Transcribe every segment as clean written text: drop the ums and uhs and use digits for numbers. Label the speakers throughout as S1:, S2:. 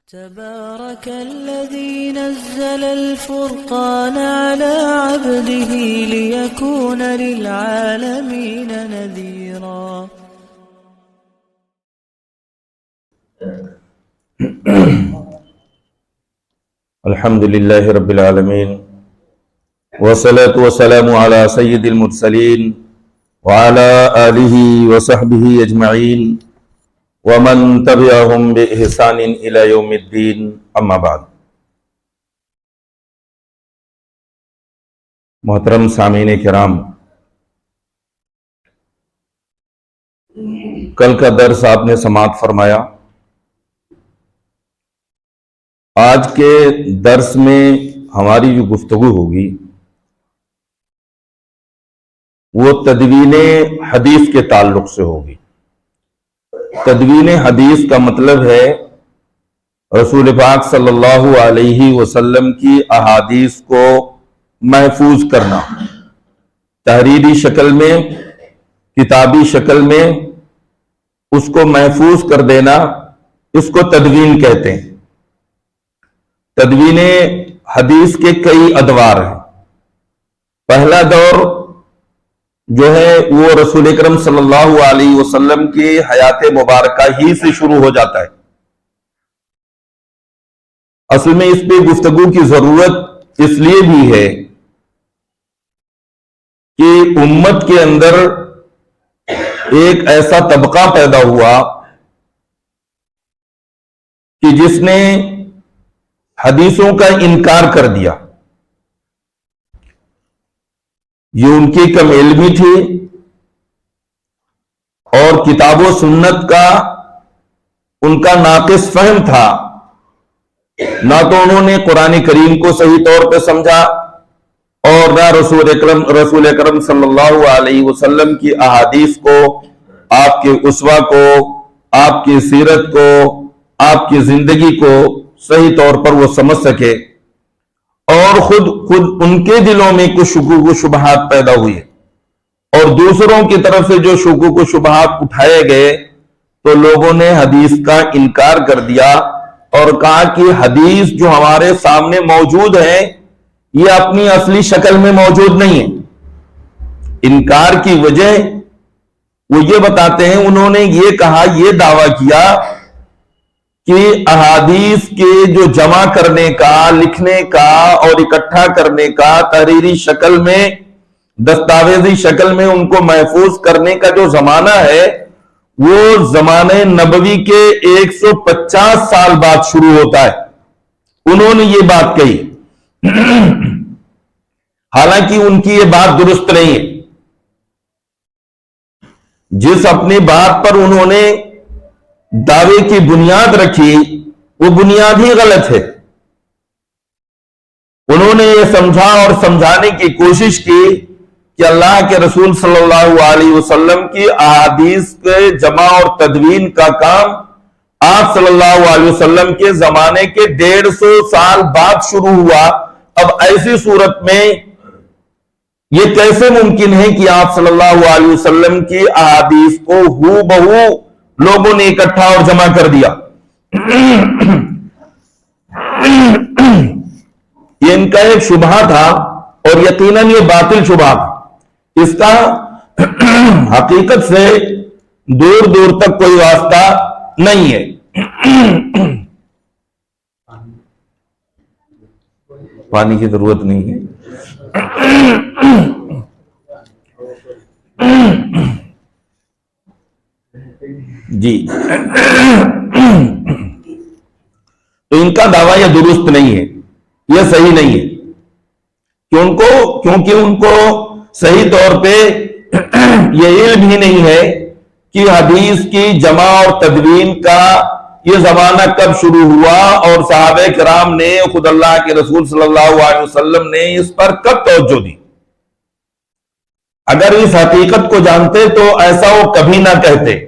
S1: تبارك الذي نزل الفرقان على عبده ليكون للعالمين نذيرا.
S2: الحمد لله رب العالمين والصلاة والسلام على سيد المرسلين وعلى آله وصحبه أجمعين ومن تبعهم بإحسان إلى يوم الدين اما بعد. محترم سامعین کرام، کل کا درس آپ نے سماعت فرمایا. آج کے درس میں ہماری جو گفتگو ہوگی وہ تدوین حدیث کے تعلق سے ہوگی. تدوین حدیث کا مطلب ہے رسول پاک صلی اللہ علیہ وسلم کی احادیث کو محفوظ کرنا، تحریری شکل میں، کتابی شکل میں اس کو محفوظ کر دینا، اس کو تدوین کہتے ہیں. تدوین حدیث کے کئی ادوار ہیں. پہلا دور جو ہے وہ رسول اکرم صلی اللہ علیہ وسلم کی حیات مبارکہ ہی سے شروع ہو جاتا ہے. اصل میں اس پہ گفتگو کی ضرورت اس لیے بھی ہے کہ امت کے اندر ایک ایسا طبقہ پیدا ہوا کہ جس نے حدیثوں کا انکار کر دیا. یہ ان کی کم علمی تھی اور کتاب و سنت کا ان کا ناقص فہم تھا. نہ تو انہوں نے قرآن کریم کو صحیح طور پہ سمجھا اور نہ رسول اکرم صلی اللہ علیہ وسلم کی احادیث کو، آپ کے اسوہ کو، آپ کی سیرت کو، آپ کی زندگی کو صحیح طور پر وہ سمجھ سکے. اور خود ان کے دلوں میں کچھ شکوک و شبہات پیدا ہوئے اور دوسروں کی طرف سے جو شکوک و شبہات اٹھائے گئے تو لوگوں نے حدیث کا انکار کر دیا اور کہا کہ حدیث جو ہمارے سامنے موجود ہے یہ اپنی اصلی شکل میں موجود نہیں ہے. انکار کی وجہ وہ یہ بتاتے ہیں، انہوں نے یہ کہا، یہ دعویٰ کیا کہ احادیث کے جو جمع کرنے کا، لکھنے کا اور اکٹھا کرنے کا، تحریری شکل میں، دستاویزی شکل میں ان کو محفوظ کرنے کا جو زمانہ ہے وہ زمانہ نبوی کے 150 سال بعد شروع ہوتا ہے. انہوں نے یہ بات کہی، حالانکہ ان کی یہ بات درست نہیں ہے. جس اپنی بات پر انہوں نے دعوے کی بنیاد رکھی وہ بنیاد ہی غلط ہے. انہوں نے یہ سمجھا اور سمجھانے کی کوشش کی کہ اللہ کے رسول صلی اللہ علیہ وسلم کی احادیث کے جمع اور تدوین کا کام آپ صلی اللہ علیہ وسلم کے زمانے کے 150 سال بعد شروع ہوا. اب ایسی صورت میں یہ کیسے ممکن ہے کہ آپ صلی اللہ علیہ وسلم کی احادیث کو ہو بہو لوگوں نے اکٹھا اور جمع کر دیا؟ یہ ان کا ایک شبہ تھا اور یقیناً یہ باطل شبہ تھا. اس کا حقیقت سے دور دور تک کوئی واسطہ نہیں ہے. پانی کی ضرورت نہیں ہے. جی تو ان کا دعویٰ یہ درست نہیں ہے، یہ صحیح نہیں ہے. کیونکہ ان کو صحیح طور پہ یہ علم ہی نہیں ہے کہ حدیث کی جمع اور تدوین کا یہ زمانہ کب شروع ہوا اور صحابہ کرام نے، خود اللہ کے رسول صلی اللہ علیہ وسلم نے اس پر کب توجہ دی. اگر اس حقیقت کو جانتے تو ایسا وہ کبھی نہ کہتے.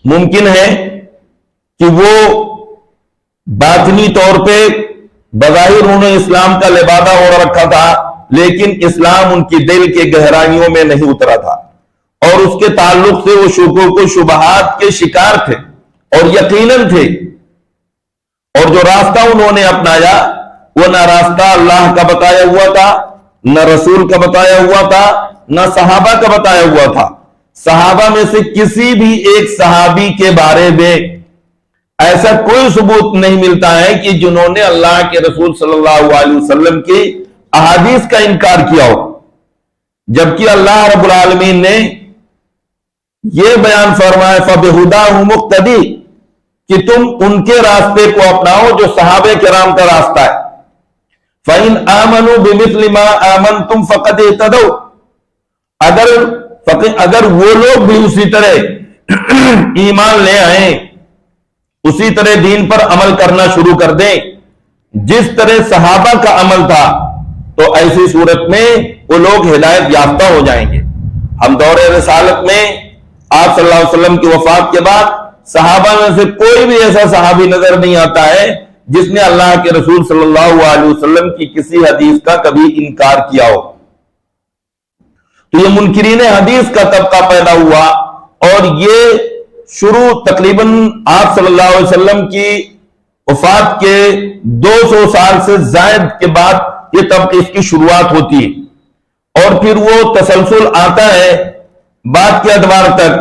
S2: ممکن ہے کہ وہ باطنی طور پہ بظاہر انہوں نے اسلام کا لبادہ اوڑھ رکھا تھا لیکن اسلام ان کی دل کے گہرائیوں میں نہیں اترا تھا اور اس کے تعلق سے وہ شکوک و شبہات کے شکار تھے اور یقیناً تھے اور جو راستہ انہوں نے اپنایا وہ نہ راستہ اللہ کا بتایا ہوا تھا، نہ رسول کا بتایا ہوا تھا، نہ صحابہ کا بتایا ہوا تھا۔ صحابہ میں سے کسی بھی ایک صحابی کے بارے میں ایسا کوئی ثبوت نہیں ملتا ہے کہ جنہوں نے اللہ کے رسول صلی اللہ علیہ وسلم کی احادیث کا انکار کیا ہو، جبکہ اللہ رب العالمین نے یہ بیان فرمایا فَبِهُدَاهُ مُقْتَدِي، کہ تم ان کے راستے کو اپناؤ جو صحابہ کرام کا راستہ ہے۔ فَإِنْ آمَنُوا بِمِثْلِ مَا آمَنْتُمْ فَقَدْ اهْتَدَوْا، اگر وہ لوگ بھی اسی طرح ایمان لے آئیں، اسی طرح دین پر عمل کرنا شروع کر دیں جس طرح صحابہ کا عمل تھا، تو ایسی صورت میں وہ لوگ ہدایت یافتہ ہو جائیں گے۔ ہم دور رسالت میں آپ صلی اللہ علیہ وسلم کی وفات کے بعد صحابہ میں سے کوئی بھی ایسا صحابی نظر نہیں آتا ہے جس نے اللہ کے رسول صلی اللہ علیہ وسلم کی کسی حدیث کا کبھی انکار کیا ہو۔ تو یہ منکرین حدیث کا طبقہ پیدا ہوا، اور یہ شروع تقریباً آپ صلی اللہ علیہ وسلم کی وفات کے 200 سال سے زائد کے بعد یہ طبقے اس کی شروعات ہوتی ہے، اور پھر وہ تسلسل آتا ہے بعد کے ادوار تک۔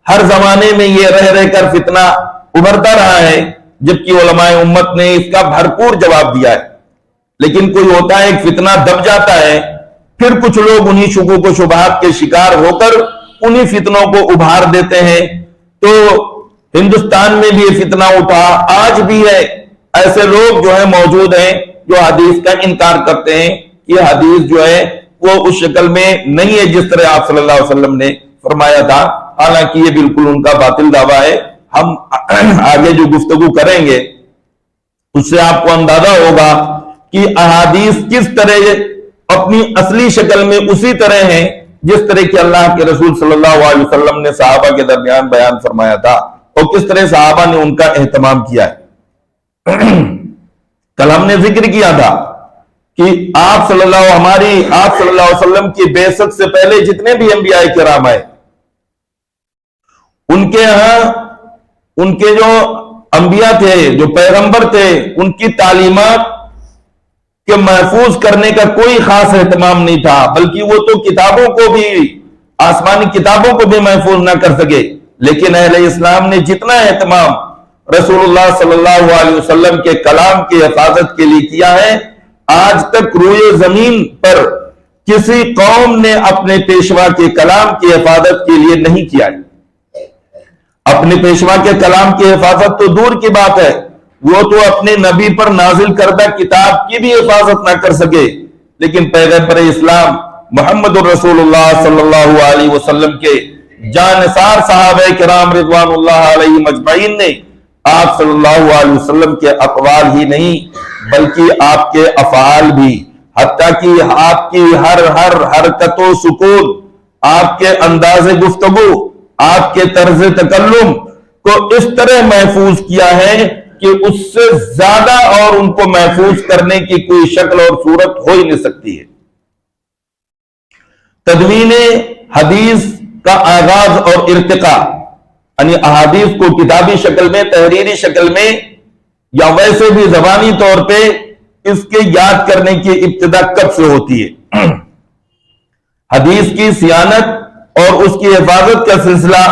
S2: ہر زمانے میں یہ رہ رہ کر فتنہ ابھرتا رہا ہے، جبکہ علماء امت نے اس کا بھرپور جواب دیا ہے۔ لیکن کوئی ہوتا ہے ایک فتنہ دب جاتا ہے، پھر کچھ لوگ انہی شکوک و شبہات کے شکار ہو کر انہی فتنوں کو ابھار دیتے ہیں۔ تو ہندوستان میں بھی یہ فتنہ اٹھا، آج بھی ہے، ایسے لوگ جو ہے موجود ہیں جو حدیث کا انکار کرتے ہیں کہ حدیث جو ہے وہ اس شکل میں نہیں ہے جس طرح آپ صلی اللہ علیہ وسلم نے فرمایا تھا، حالانکہ یہ بالکل ان کا باطل دعویٰ ہے۔ ہم آگے جو گفتگو کریں گے اس سے آپ کو اندازہ ہوگا کہ احادیث کس طرح اپنی اصلی شکل میں اسی طرح ہیں جس طرح کہ اللہ کے رسول صلی اللہ علیہ وسلم نے صحابہ کے درمیان بیان فرمایا تھا، اور کس طرح صحابہ نے ان کا اہتمام کیا ہے۔ کل ہم نے ذکر کیا تھا کہ آپ صلی اللہ علیہ وسلم کی بعثت سے پہلے جتنے بھی انبیاء کرام آئے، ان کے ہاں ان کے جو انبیاء تھے، جو پیغمبر تھے، ان کی تعلیمات کے محفوظ کرنے کا کوئی خاص اہتمام نہیں تھا، بلکہ وہ تو کتابوں کو بھی، آسمانی کتابوں کو بھی محفوظ نہ کر سکے۔ لیکن اہل اسلام نے جتنا اہتمام رسول اللہ صلی اللہ علیہ وسلم کے کلام کی حفاظت کے لیے کیا ہے، آج تک روئے زمین پر کسی قوم نے اپنے پیشوا کے کلام کی حفاظت کے لیے نہیں کیا ہے۔ اپنے پیشوا کے کلام کی حفاظت تو دور کی بات ہے، وہ تو اپنے نبی پر نازل کردہ کتاب کی بھی حفاظت نہ کر سکے، لیکن پیغمبر اسلام محمد الرسول اللہ صلی اللہ علیہ وسلم کے جانثار صحابہ کرام رضوان اللہ علیہ مجمعین نے آپ صلی اللہ علیہ وسلم کے اقوال ہی نہیں بلکہ آپ کے افعال بھی، حتیٰ کہ آپ کی ہر حرکت و سکون، آپ کے انداز گفتگو، آپ کے طرز تکلم کو اس طرح محفوظ کیا ہے کہ اس سے زیادہ اور ان کو محفوظ کرنے کی کوئی شکل اور صورت ہو ہی نہیں سکتی ہے۔ تدوین حدیث کا آغاز اور ارتقاء، یعنی احادیث کو کتابی شکل میں، تحریری شکل میں یا ویسے بھی زبانی طور پہ اس کے یاد کرنے کی ابتدا کب سے ہوتی ہے؟ حدیث کی صیانت اور اس کی حفاظت کا سلسلہ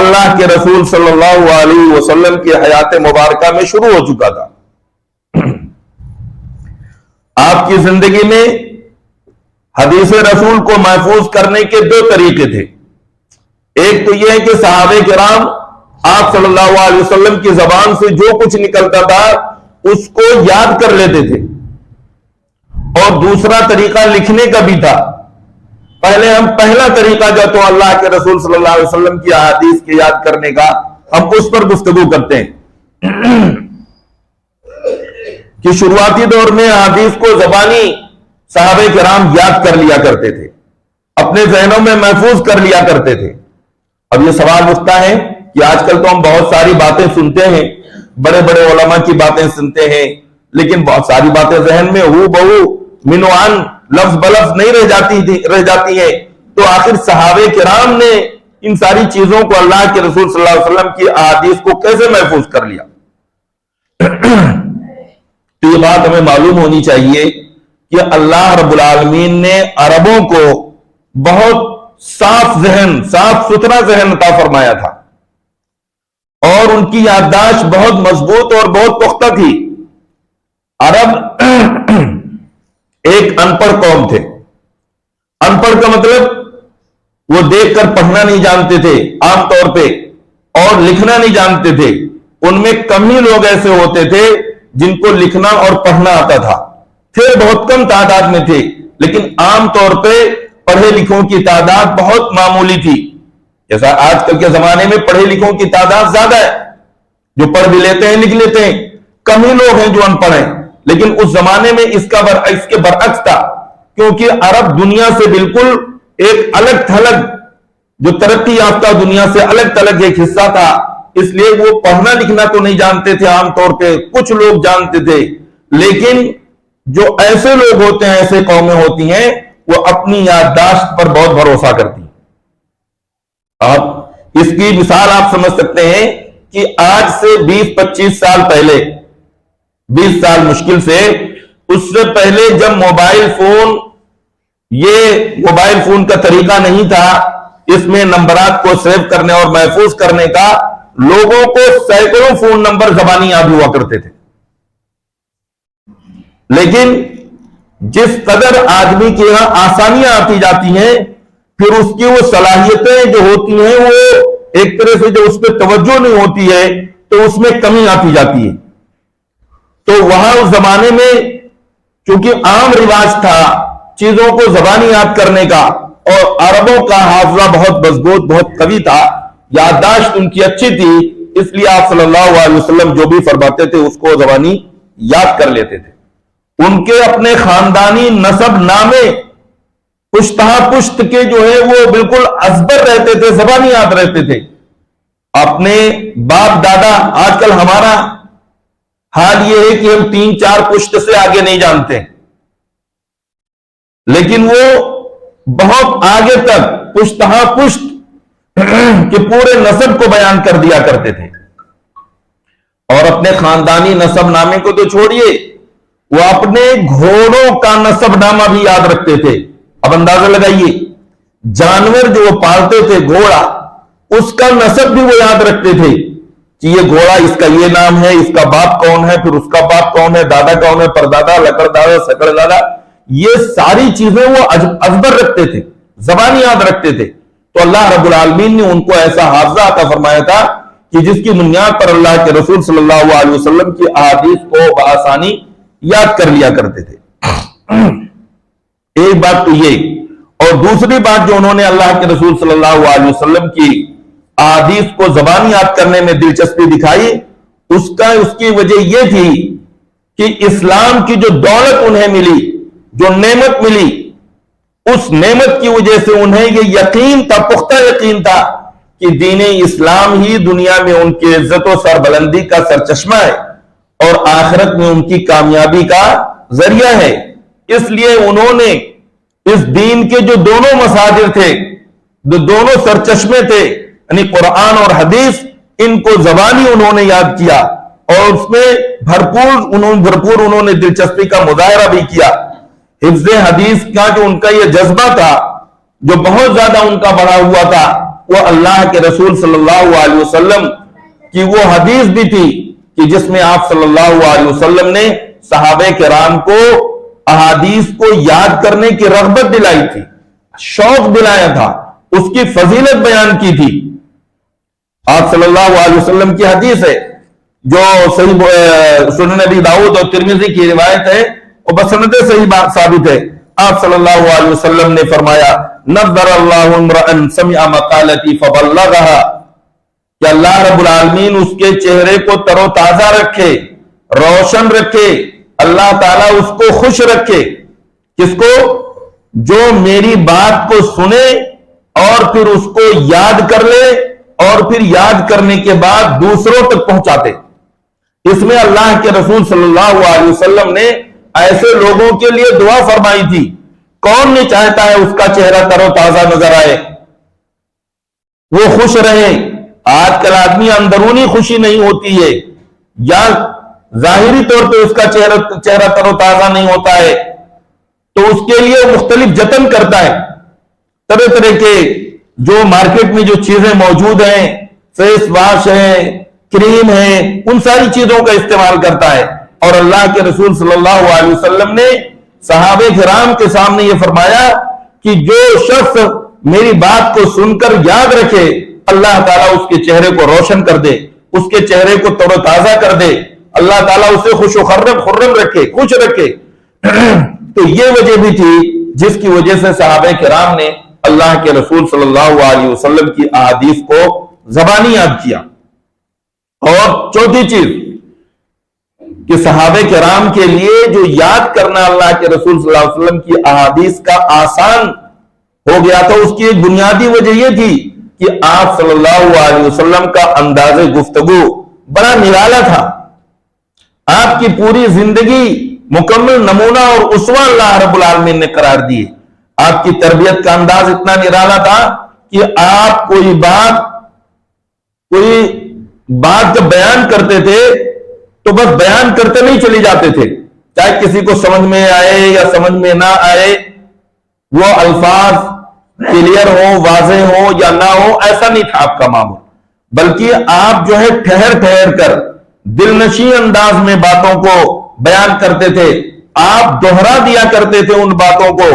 S2: اللہ کے رسول صلی اللہ علیہ وسلم کی حیات مبارکہ میں شروع ہو چکا تھا۔ آپ کی زندگی میں حدیث رسول کو محفوظ کرنے کے دو طریقے تھے۔ ایک تو یہ ہے کہ صحابہ کرام آپ صلی اللہ علیہ وسلم کی زبان سے جو کچھ نکلتا تھا اس کو یاد کر لیتے تھے، اور دوسرا طریقہ لکھنے کا بھی تھا۔ پہلا طریقہ جو تو اللہ کے رسول صلی اللہ علیہ وسلم کی احادیث کے یاد کرنے کا، ہم اس پر گفتگو کرتے ہیں کہ شروعاتی دور میں احادیث کو زبانی صحابہ کرام یاد کر لیا کرتے تھے، اپنے ذہنوں میں محفوظ کر لیا کرتے تھے۔ اب یہ سوال اٹھتا ہے کہ آج کل تو ہم بہت ساری باتیں سنتے ہیں، بڑے بڑے علماء کی باتیں سنتے ہیں، لیکن بہت ساری باتیں ذہن میں ہو بہو منوان لفظ بلفظ نہیں رہ جاتی ہیں، تو آخر صحابہ کرام نے ان ساری چیزوں کو، اللہ کے رسول صلی اللہ علیہ وسلم کی احادیث کو کیسے محفوظ کر لیا؟ تو یہ بات ہمیں معلوم ہونی چاہیے کہ اللہ رب العالمین نے عربوں کو بہت صاف ذہن، صاف ستھرا ذہن عطا فرمایا تھا، اور ان کی یادداشت بہت مضبوط اور بہت پختہ تھی۔ عرب ایک ان پڑھ قوم تھے۔ ان پڑھ کا مطلب وہ دیکھ کر پڑھنا نہیں جانتے تھے عام طور پہ، اور لکھنا نہیں جانتے تھے۔ ان میں کم ہی لوگ ایسے ہوتے تھے جن کو لکھنا اور پڑھنا آتا تھا، پھر بہت کم تعداد میں تھے، لیکن عام طور پہ پڑھے لکھوں کی تعداد بہت معمولی تھی۔ جیسا آج کل کے زمانے میں پڑھے لکھوں کی تعداد زیادہ ہے، جو پڑھ بھی لیتے ہیں لکھ لیتے ہیں، کم ہی لوگ ہیں جو ان پڑھ ہیں۔ لیکن اس زمانے میں اس کے برعکس تھا، کیونکہ عرب دنیا سے بالکل ایک الگ تھلگ، جو ترقی یافتہ دنیا سے الگ تھلگ ایک حصہ تھا، اس لیے وہ پڑھنا لکھنا تو نہیں جانتے تھے عام طور پہ، کچھ لوگ جانتے تھے۔ لیکن جو ایسے لوگ ہوتے ہیں، ایسے قومیں ہوتی ہیں، وہ اپنی یادداشت پر بہت بھروسہ کرتی ہیں۔ اب اس کی مثال آپ سمجھ سکتے ہیں کہ آج سے 20-25 سال پہلے، 20 سال مشکل سے، اس سے پہلے جب موبائل فون کا طریقہ نہیں تھا، اس میں نمبرات کو سیو کرنے اور محفوظ کرنے کا، لوگوں کو سینکڑوں فون نمبر زبانی یاد ہوا کرتے تھے۔ لیکن جس قدر آدمی کے یہاں آسانیاں آتی جاتی ہیں، پھر اس کی وہ صلاحیتیں جو ہوتی ہیں، وہ ایک طرح سے جو اس پہ توجہ نہیں ہوتی ہے، تو اس میں کمی آتی جاتی ہے۔ تو وہاں اس زمانے میں چونکہ عام رواج تھا چیزوں کو زبانی یاد کرنے کا، اور عربوں کا حافظہ بہت مضبوط، بہت قوی تھا، یادداشت ان کی اچھی تھی، اس لیے آپ صلی اللہ علیہ وسلم جو بھی فرماتے تھے اس کو زبانی یاد کر لیتے تھے۔ ان کے اپنے خاندانی نسب نامے پشتہ پشت کے جو ہے وہ بالکل ازبر رہتے تھے، زبانی یاد رہتے تھے۔ اپنے باپ دادا، آج کل ہمارا حال یہ ہے کہ ہم 3-4 پشت سے آگے نہیں جانتے، لیکن وہ بہت آگے تک پشتہ پشت کہ پورے نسب کو بیان کر دیا کرتے تھے۔ اور اپنے خاندانی نسب نامے کو تو چھوڑیے، وہ اپنے گھوڑوں کا نسب نامہ بھی یاد رکھتے تھے۔ اب اندازہ لگائیے، جانور جو وہ پالتے تھے، گھوڑا، اس کا نسب بھی وہ یاد رکھتے تھے کہ یہ گھوڑا، اس کا یہ نام ہے، اس کا باپ کون ہے، پھر اس کا باپ کون ہے، دادا کون ہے، پردادا، لکڑ دادا، سکڑ دادا، یہ ساری چیزیں وہ ازبر رکھتے تھے، زبان یاد رکھتے تھے۔ تو اللہ رب العالمین نے ان کو ایسا حافظہ عطا فرمایا تھا کہ جس کی بنیاد پر اللہ کے رسول صلی اللہ علیہ وسلم کی احادیث کو بآسانی یاد کر لیا کرتے تھے۔ ایک بات تو یہ، اور دوسری بات جو انہوں نے اللہ کے رسول صلی اللہ علیہ وسلم کی احادیث کو زبان یاد کرنے میں دلچسپی دکھائی، اس کی وجہ یہ تھی کہ اسلام کی جو دولت انہیں ملی، جو نعمت ملی، اس نعمت کی وجہ سے انہیں یہ یقین تھا، پختہ یقین تھا کہ دین اسلام ہی دنیا میں ان کی عزت و سربلندی کا سرچشمہ ہے، اور آخرت میں ان کی کامیابی کا ذریعہ ہے۔ اس لیے انہوں نے اس دین کے جو دونوں مصادر تھے، جو دونوں سرچشمے تھے، یعنی قرآن اور حدیث، ان کو زبانی انہوں نے یاد کیا، اور اس میں بھرپور انہوں نے دلچسپی کا مظاہرہ بھی کیا۔ حفظ حدیث کا جو ان کا یہ جذبہ تھا، جو بہت زیادہ ان کا بڑھا ہوا تھا، وہ اللہ کے رسول صلی اللہ علیہ وسلم کی وہ حدیث بھی تھی کہ جس میں آپ صلی اللہ علیہ وسلم نے صحابہ کرام کو احادیث کو یاد کرنے کی رغبت دلائی تھی، شوق دلایا تھا، اس کی فضیلت بیان کی تھی۔ آپ صلی اللہ علیہ وسلم کی حدیث ہے جو صحیح سنن ابی داؤد اور ترمذی کی روایت ہے، اور بسند صحیح بات ثابت ہے۔ آپ صلی اللہ علیہ وسلم نے فرمایا، نظر اللہ امرأ سمع مقالتی فبلغها، کہ اللہ رب العالمین اس کے چہرے کو تر و تازہ رکھے، روشن رکھے، اللہ تعالیٰ اس کو خوش رکھے، کس کو؟ جو میری بات کو سنے اور پھر اس کو یاد کر لے، اور پھر یاد کرنے کے بعد دوسروں تک پہنچاتے۔ اس میں اللہ کے رسول صلی اللہ علیہ وسلم نے ایسے لوگوں کے لیے دعا فرمائی تھی۔ کون نہیں چاہتا ہے اس کا چہرہ تر و تازہ نظر آئے، وہ خوش رہے؟ آج کل آدمی اندرونی خوشی نہیں ہوتی ہے، یا ظاہری طور پہ اس کا چہرہ تر و تازہ نہیں ہوتا ہے، تو اس کے لیے مختلف جتن کرتا ہے، طرح طرح کے جو مارکیٹ میں جو چیزیں موجود ہیں، فیس واش ہے، کریم ہے، ان ساری چیزوں کا استعمال کرتا ہے۔ اور اللہ کے رسول صلی اللہ علیہ وسلم نے صحابہ کرام کے سامنے یہ فرمایا کہ جو شخص میری بات کو سن کر یاد رکھے، اللہ تعالیٰ اس کے چہرے کو روشن کر دے، اس کے چہرے کو تر و تازہ کر دے، اللہ تعالیٰ اسے خوش و خرم رکھے، خوش رکھے۔ تو یہ وجہ بھی تھی جس کی وجہ سے صحابہ کرام نے اللہ کے رسول صلی اللہ علیہ وسلم کی احادیث کو زبانی یاد کیا۔ اور چوتھی چیز کہ صحابہ کرام کے لیے جو یاد کرنا اللہ کے رسول صلی اللہ علیہ وسلم کی احادیث کا آسان ہو گیا تھا، اس کی ایک بنیادی وجہ یہ تھی کہ آپ صلی اللہ علیہ وسلم کا انداز گفتگو بڑا نرالا تھا۔ آپ کی پوری زندگی مکمل نمونہ اور اسوہ اللہ رب العالمین نے قرار دی۔ آپ کی تربیت کا انداز اتنا نرالا تھا کہ آپ کوئی بات جب بیان کرتے تھے تو بس بیان کرتے نہیں چلی جاتے تھے، چاہے کسی کو سمجھ میں آئے یا سمجھ میں نہ آئے، وہ الفاظ کلیئر ہو، واضح ہو یا نہ ہو، ایسا نہیں تھا آپ کا معمول، بلکہ آپ جو ہے ٹھہر ٹھہر کر دل نشیں انداز میں باتوں کو بیان کرتے تھے۔ آپ دوہرا دیا کرتے تھے ان باتوں کو،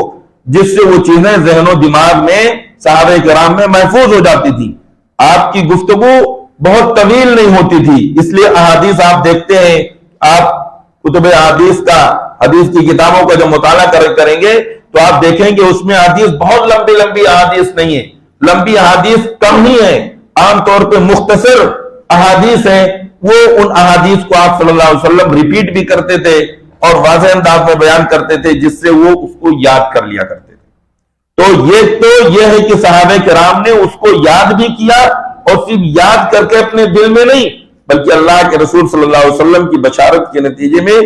S2: جس سے وہ چیزیں ذہن و دماغ میں صحابہ کرام میں محفوظ ہو جاتی تھی۔ آپ کی گفتگو بہت طویل نہیں ہوتی تھی، اس لیے احادیث آپ دیکھتے ہیں، آپ کتب حدیث کی کتابوں کا جو مطالعہ کریں گے تو آپ دیکھیں گے اس میں احادیث بہت لمبی احادیث نہیں ہے، لمبی احادیث کم ہی ہے، عام طور پہ مختصر احادیث ہیں۔ وہ ان احادیث کو آپ صلی اللہ علیہ وسلم ریپیٹ بھی کرتے تھے اور واضح انداز میں بیان کرتے تھے، جس سے وہ اس کو یاد کر لیا کرتے تھے۔ تو یہ ہے کہ صحابہ کرام نے اس کو یاد بھی کیا، اور صرف یاد کر کے اپنے دل میں نہیں، بلکہ اللہ کے رسول صلی اللہ علیہ وسلم کی بشارت کے نتیجے میں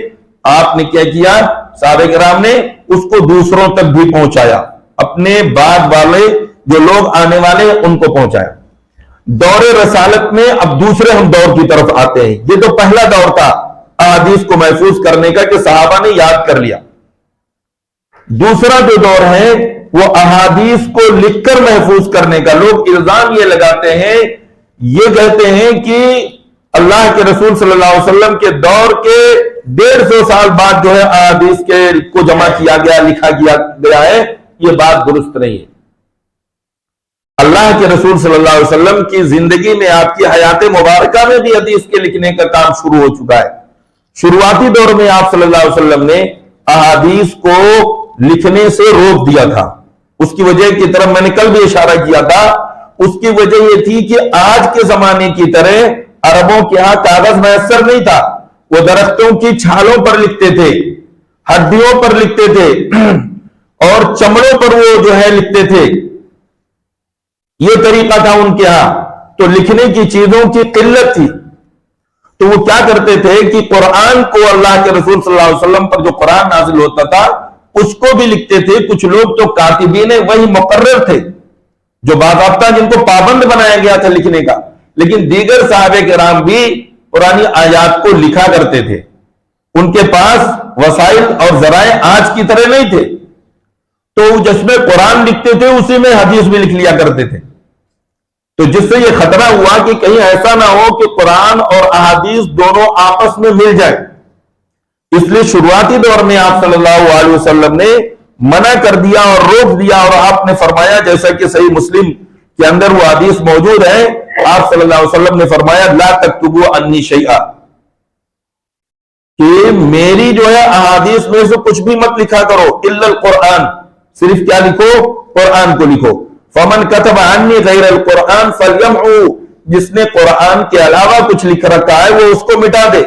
S2: آپ نے کیا کیا، صحابہ کرام نے اس کو دوسروں تک بھی پہنچایا، اپنے بعد والے جو لوگ آنے والے ان کو پہنچایا۔ دور رسالت میں اب دوسرے ہم دور کی طرف آتے ہیں۔ یہ تو پہلا دور تھا احادیث کو محفوظ کرنے کا کہ صحابہ نے یاد کر لیا۔ دوسرا جو دور ہے وہ احادیث کو لکھ کر محفوظ کرنے کا۔ لوگ الزام یہ لگاتے ہیں، یہ کہتے ہیں کہ اللہ کے رسول صلی اللہ علیہ وسلم کے دور کے 150 سال بعد جو ہے احادیث کو جمع کیا گیا، لکھا گیا ہے۔ یہ بات درست نہیں ہے۔ اللہ کے رسول صلی اللہ علیہ وسلم کی زندگی میں، آپ کی حیات مبارکہ میں بھی حدیث کے لکھنے کا کام شروع ہو چکا ہے۔ شروعاتی دور میں آپ صلی اللہ علیہ وسلم نے احادیث کو لکھنے سے روک دیا تھا۔ اس کی وجہ کی طرف میں نے کل بھی اشارہ کیا تھا، اس کی وجہ یہ تھی کہ آج کے زمانے کی طرح عربوں کے ہاں کاغذ میسر نہیں تھا، وہ درختوں کی چھالوں پر لکھتے تھے، ہڈیوں پر لکھتے تھے اور چمڑوں پر وہ جو ہے لکھتے تھے، یہ طریقہ تھا ان کے ہاں۔ تو لکھنے کی چیزوں کی قلت تھی، تو وہ کیا کرتے تھے کہ قرآن کو، اللہ کے رسول صلی اللہ علیہ وسلم پر جو قرآن نازل ہوتا تھا اس کو بھی لکھتے تھے۔ کچھ لوگ تو کاتبین وہی مقرر تھے، جو باضابطہ جن کو پابند بنایا گیا تھا لکھنے کا، لیکن دیگر صحابہ کرام بھی قرآنی آیات کو لکھا کرتے تھے۔ ان کے پاس وسائل اور ذرائع آج کی طرح نہیں تھے، تو جس میں قرآن لکھتے تھے اسی میں حدیث بھی لکھ لیا کرتے تھے۔ تو جس سے یہ خطرہ ہوا کہ کہیں ایسا نہ ہو کہ قرآن اور احادیث دونوں آپس میں مل جائے، اس لیے شروعاتی دور میں آپ صلی اللہ علیہ وسلم نے منع کر دیا اور روک دیا، اور آپ نے فرمایا، جیسا کہ صحیح مسلم کے اندر وہ حدیث موجود ہے، آپ صلی اللہ علیہ وسلم نے فرمایا لا تکتبوا عنی شیئا، کہ میری جو ہے احادیث میں سے کچھ بھی مت لکھا کرو، الا القرآن، صرف کیا لکھو؟ قرآن کو لکھو۔ فمن کتب عنی غیر القرآن فلیمحو، جس نے قرآن کے علاوہ کچھ لکھ رکھا ہے وہ اس کو مٹا دے۔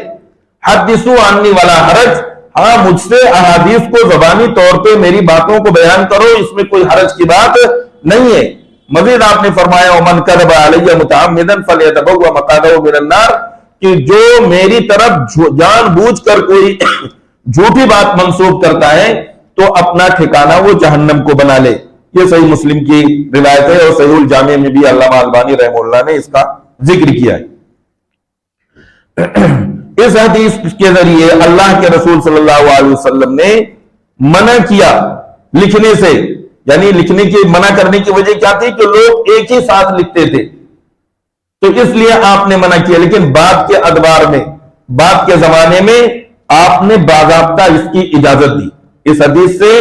S2: حدثوا عنی ولا حرج، ہاں مجھ سے احادیث کو زبانی طور پہ میری باتوں کو بیان کرو، اس میں کوئی حرج کی بات نہیں ہے۔ مزید آپ نے فرمایا ومن کذب علی متعمدا فلیتبوأ مقعدہ من النار، کہ جو میری طرف جان بوجھ کر کوئی جھوٹی بات منسوب کرتا ہے تو اپنا ٹھکانہ وہ جہنم کو بنا لے۔ یہ صحیح مسلم کی روایت ہے، اور صحیح الجامع میں بھی علامہ البانی رحمہ اللہ نے اس کا ذکر کیا ہے۔ اس حدیث کے ذریعے اللہ کے رسول صلی اللہ علیہ وسلم نے منع کیا لکھنے سے، یعنی لکھنے کی منع کرنے کی وجہ کیا تھی کہ لوگ ایک ہی ساتھ لکھتے تھے، تو اس لیے آپ نے منع کیا۔ لیکن بعد کے ادوار میں، بعد کے زمانے میں آپ نے باضابطہ اس کی اجازت دی۔ اس حدیث سے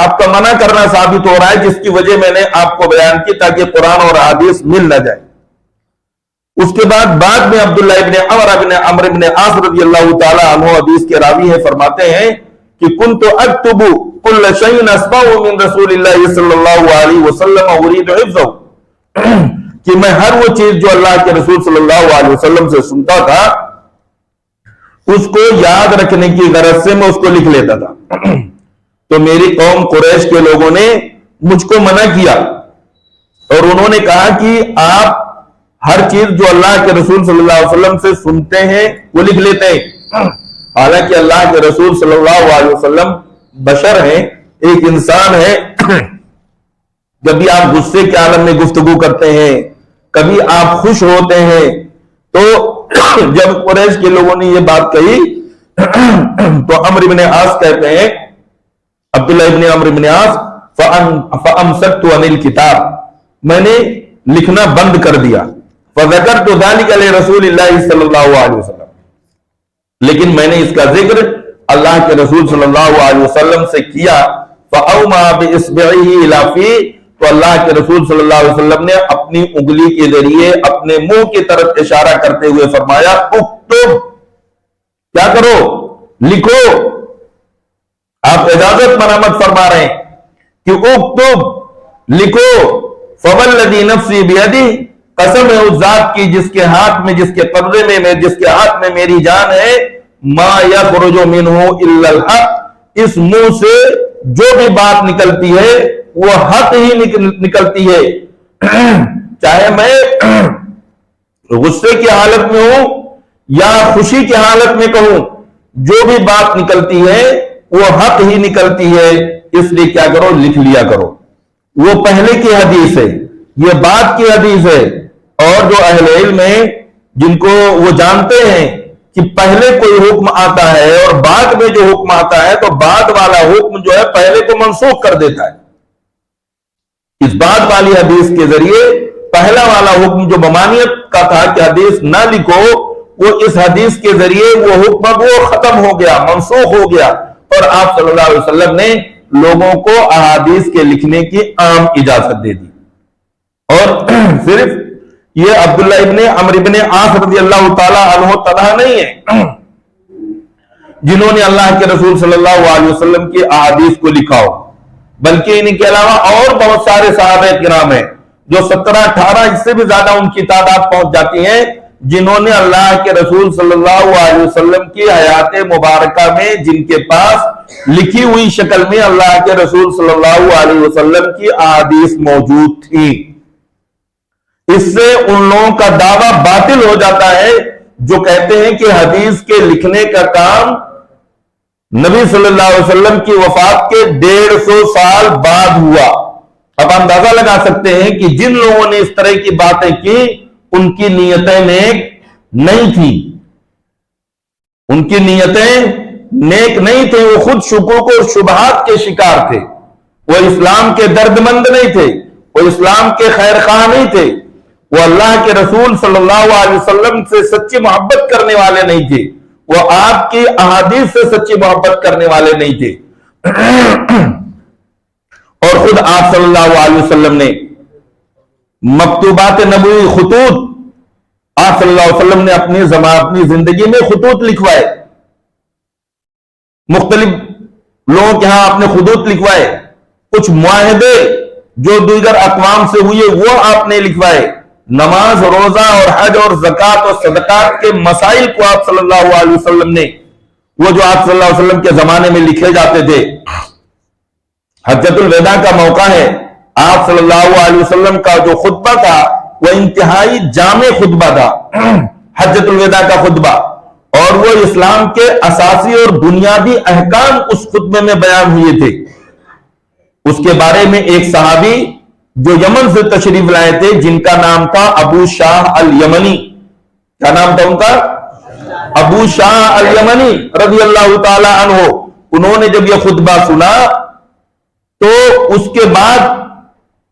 S2: آپ کا منع کرنا ثابت ہو رہا ہے، جس کی وجہ میں نے آپ کو بیان کی تاکہ قرآن اور حدیث مل نہ جائے۔ اس کے بعد میں عبداللہ ابن عمرو ابن عاص رضی اللہ تعالی عنہ حدیث کے راوی ہے، فرماتے ہیں کہ کنت اکتب کل شیء اسمعه من رسول اللہ صلی اللہ علیہ وسلم اريد حفظه، کہ میں ہر وہ چیز جو اللہ کے رسول صلی اللہ علیہ وسلم سے سنتا تھا اس کو یاد رکھنے کی غرض سے میں اس کو لکھ لیتا تھا۔ تو میری قوم قریش کے لوگوں نے مجھ کو منع کیا اور انہوں نے کہا کہ آپ ہر چیز جو اللہ کے رسول صلی اللہ علیہ وسلم سے سنتے ہیں وہ لکھ لیتے ہیں، حالانکہ اللہ کے رسول صلی اللہ علیہ وسلم بشر ہیں، ایک انسان ہے۔ کبھی آپ غصے کے عالم میں گفتگو کرتے ہیں، کبھی آپ خوش ہوتے ہیں۔ تو جب قریش کے لوگوں نے یہ بات کہی تو عمرو بن عاص کہتے ہیں، عبداللہ ابن عمرو بن عاص، فَأَمْسَكْتُ عَنِ الْكِتَابِ، میں نے لکھنا بند کر دیا، فَذَكَرْتُ ذَلِكَ لِرَسُولِ اللَّهِ صلی اللہ علیہ وسلم، لیکن میں نے اس کا ذکر اللہ کے رسول صلی اللہ علیہ وسلم سے کیا، فَأَوْمَا بِإِصْبِعِهِ إِلَى فِيهِ، تو اللہ کے رسول صلی اللہ علیہ وسلم نے اپنی انگلی کے ذریعے اپنے منہ کی طرف اشارہ کرتے ہوئے فرمایا، اکتب، کیا کرو، لکھو۔ آپ اجازت مرامت فرما رہے ہیں کہ اکتب، لکھو، فوالذی نفسی بیدی، قسم ہے اس ذات کی جس کے ہاتھ میں، جس کے قبضے میں، جس کے ہاتھ میں میری جان ہے، ما یخرج منہ الا الحق، اس منہ سے جو بھی بات نکلتی ہے وہ حق ہی نکلتی ہے، چاہے میں غصے کی حالت میں ہوں یا خوشی کی حالت میں کہوں، جو بھی بات نکلتی ہے وہ حق ہی نکلتی ہے، اس لیے کیا کرو، لکھ لیا کرو۔ وہ پہلے کی حدیث ہے، یہ بعد کی حدیث ہے، اور جو اہل علم ہیں جن کو وہ جانتے ہیں کہ پہلے کوئی حکم آتا ہے اور بعد میں جو حکم آتا ہے تو بعد والا حکم جو ہے پہلے کو منسوخ کر دیتا ہے۔ اس بعد والی حدیث کے ذریعے پہلا والا حکم جو ممانعت کا تھا کہ حدیث نہ لکھو، وہ اس حدیث کے ذریعے وہ حکم وہ ختم ہو گیا، منسوخ ہو گیا، اور آپ صلی اللہ علیہ وسلم نے لوگوں کو احادیث کے لکھنے کی عام اجازت دے دی۔ اور صرف یہ عبداللہ ابن عمرو ابن عاص رضی اللہ تعالی عنہ تنہا نہیں ہے جنہوں نے اللہ کے رسول صلی اللہ علیہ وسلم کی احادیث کو لکھا ہو، بلکہ ان کے علاوہ اور بہت سارے صحابہ کرام ہیں جو 17-18 اس سے بھی زیادہ ان کی تعداد پہنچ جاتی ہے، جنہوں نے اللہ کے رسول صلی اللہ علیہ وسلم کی حیات مبارکہ میں، جن کے پاس لکھی ہوئی شکل میں اللہ کے رسول صلی اللہ علیہ وسلم کی احادیث موجود تھی۔ اس سے ان لوگوں کا دعویٰ باطل ہو جاتا ہے جو کہتے ہیں کہ حدیث کے لکھنے کا کام نبی صلی اللہ علیہ وسلم کی وفات کے 150 سال بعد ہوا۔ اب اندازہ لگا سکتے ہیں کہ جن لوگوں نے اس طرح کی باتیں کی ان کی نیتیں نیک نہیں تھیں، ان کی نیتیں نیک نہیں تھے، وہ خود شکوک اور شبہات کے شکار تھے، وہ اسلام کے درد مند نہیں تھے، وہ اسلام کے خیر خواہ نہیں تھے، وہ اللہ کے رسول صلی اللہ علیہ وسلم سے سچی محبت کرنے والے نہیں تھے، وہ آپ کی احادیث سے سچی محبت کرنے والے نہیں تھے۔ اور خود آپ صلی اللہ علیہ وسلم نے مکتوبات نبوی خطوط، آپ صلی اللہ علیہ وسلم نے اپنی زندگی میں خطوط لکھوائے، مختلف لوگوں کے ہاں آپ نے خطوط لکھوائے، کچھ معاہدے جو دیگر اقوام سے ہوئے وہ آپ نے لکھوائے، نماز، روزہ اور حج اور زکوٰۃ اور صدقات کے مسائل کو آپ صلی اللہ علیہ وسلم نے، وہ جو آپ صلی اللہ علیہ وسلم کے زمانے میں لکھے جاتے تھے۔ حجۃ الوداع کا موقع ہے، آپ صلی اللہ علیہ وسلم کا جو خطبہ تھا وہ انتہائی جامع خطبہ تھا، حجۃ الوداع کا خطبہ، اور وہ اسلام کے اساسی اور بنیادی احکام اس خطبے میں بیان ہوئے تھے۔ اس کے بارے میں ایک صحابی جو یمن سے تشریف لائے تھے، جن کا نام تھا ابو شاہ الیمنی، کیا نام تھا ان کا؟ ابو شاہ الیمنی رضی اللہ تعالی عنہ، انہوں نے جب یہ خطبہ سنا تو اس کے بعد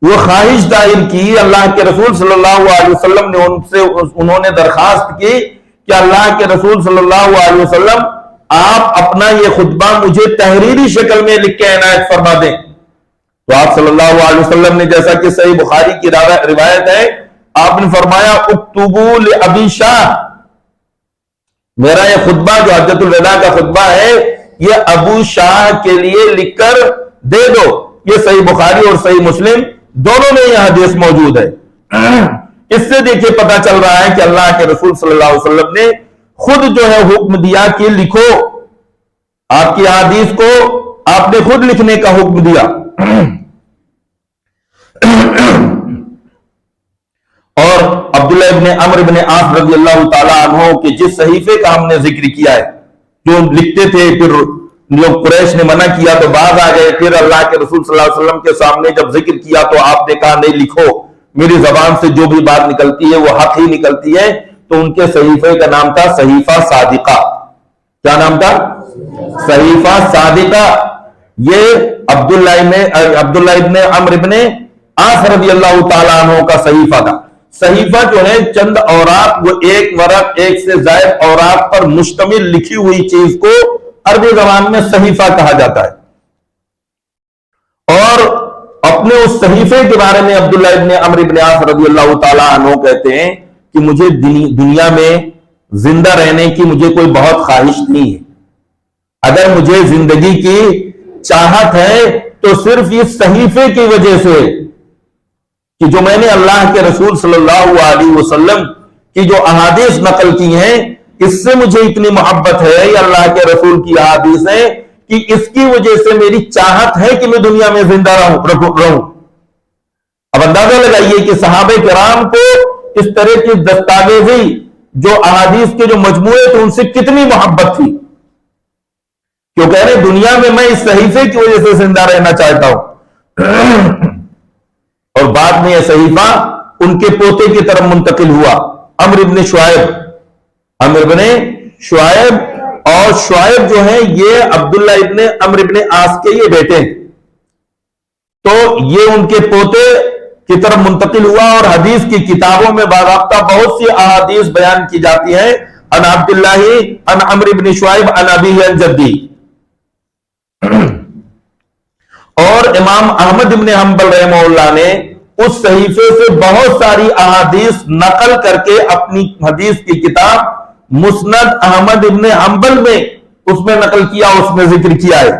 S2: وہ خواہش ظاہر کی، اللہ کے رسول صلی اللہ علیہ وسلم نے انہوں نے درخواست کی کہ اللہ کے رسول صلی اللہ علیہ وسلم آپ اپنا یہ خطبہ مجھے تحریری شکل میں لکھ کے عنایت فرما دیں۔ تو آپ صلی اللہ علیہ وسلم نے، جیسا کہ صحیح بخاری کی روایت ہے، آپ نے فرمایا اکتبوا لابی شاہ، میرا یہ خطبہ جو حجۃ الوداع کا خطبہ ہے یہ ابو شاہ کے لیے لکھ کر دے دو۔ یہ صحیح بخاری اور صحیح مسلم دونوں میں یہ حدیث موجود ہے۔ اس سے دیکھیں پتہ چل رہا ہے کہ اللہ کے رسول صلی اللہ علیہ وسلم نے خود جو ہے حکم دیا کہ لکھو، آپ کی حدیث کو آپ نے خود لکھنے کا حکم دیا۔ اور عبداللہ ابن عمرو ابن عاص رضی اللہ تعالی عنہ کے جس صحیفے کا ہم نے ذکر کیا ہے، جو لکھتے تھے، پھر لوگ قریش نے منع کیا تو بعد آ گئے، پھر اللہ کے رسول صلی اللہ علیہ وسلم کے سامنے جب ذکر کیا تو آپ نے کہا نہیں لکھو، میری زبان سے جو بھی بات نکلتی ہے وہ حق ہی نکلتی ہے۔ تو ان کے صحیفے کا نام تھا صحیفہ صادقہ۔ کیا نام تھا؟ صحیفہ صادقہ۔ یہ عبداللہ ابن عمرو ابن عاص رضی اللہ تعالیٰ عنہ کا صحیفہ تھا۔ صحیفہ جو ہے چند اوراق، وہ ایک ورق، ایک سے زائد اوراق پر مشتمل لکھی ہوئی چیز کو عربی زبان میں صحیفہ کہا جاتا ہے۔ اور اپنے اس صحیفے کے بارے میں عبداللہ ابن عمرو ابن عاص رضی اللہ تعالیٰ عنہ کہتے ہیں کہ مجھے دنیا میں زندہ رہنے کی مجھے کوئی بہت خواہش نہیں ہے، اگر مجھے زندگی کی چاہت ہے تو صرف اس صحیفے کی وجہ سے کہ جو میں نے اللہ کے رسول صلی اللہ علیہ وسلم کی جو احادیث نقل کی ہیں، اس سے مجھے اتنی محبت ہے، یہ اللہ کے رسول کی احادیث ہے کہ اس کی وجہ سے میری چاہت ہے کہ میں دنیا میں زندہ رہوں۔ اب اندازہ لگائیے کہ صحابہ کرام کو اس طرح کی دستاویزی جو احادیث کے جو مجموعے تھے ان سے کتنی محبت تھی، کیوں کہہ رہے دنیا میں میں اس صحیفے کی وجہ سے زندہ رہنا چاہتا ہوں۔ اور بعد میں یہ صحیفہ ان کے پوتے کی طرف منتقل ہوا، عمرو ابن شعیب، اور شعیب جو ہے یہ عبداللہ ابن عمرو ابن عاص کے یہ بیٹے ہیں، تو یہ ان کے پوتے کی طرف منتقل ہوا۔ اور حدیث کی کتابوں میں باضابطہ بہت سی احادیث بیان کی جاتی ہیں، عن عبداللہ عن عمرو ابن شعیب عن ابیہ عن جدی۔ اور امام احمد ابن حنبل رحمہ اللہ نے اس صحیفے سے بہت ساری احادیث نقل کر کے اپنی حدیث کی کتاب مسند احمد ابن حنبل میں اس میں نقل کیا، اس میں ذکر کیا ہے،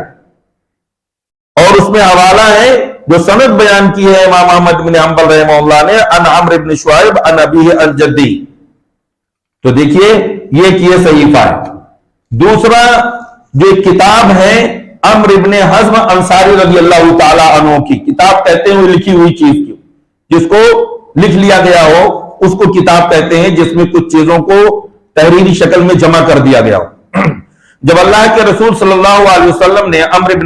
S2: اور اس میں حوالہ ہے جو سند بیان کی ہے امام احمد ابن حنبل رحمہ اللہ نے، عن عمرو ابن شعیب عن ابیہ عن جدی۔ تو دیکھیے یہ صحیفہ ہے۔ دوسرا جو ایک کتاب ہے عمرو ابن حزم انصاری رضی اللہ تعالی عنہ کی کتاب کہتے ہیں، لکھی ہوئی چیز کی جس کو لکھ لیا گیا ہو اس کو کتاب کہتے ہیں، جس میں کچھ چیزوں کو تحریری شکل میں جمع کر دیا گیا ہو۔ جب اللہ کے رسول صلی اللہ علیہ وسلم نے عمرو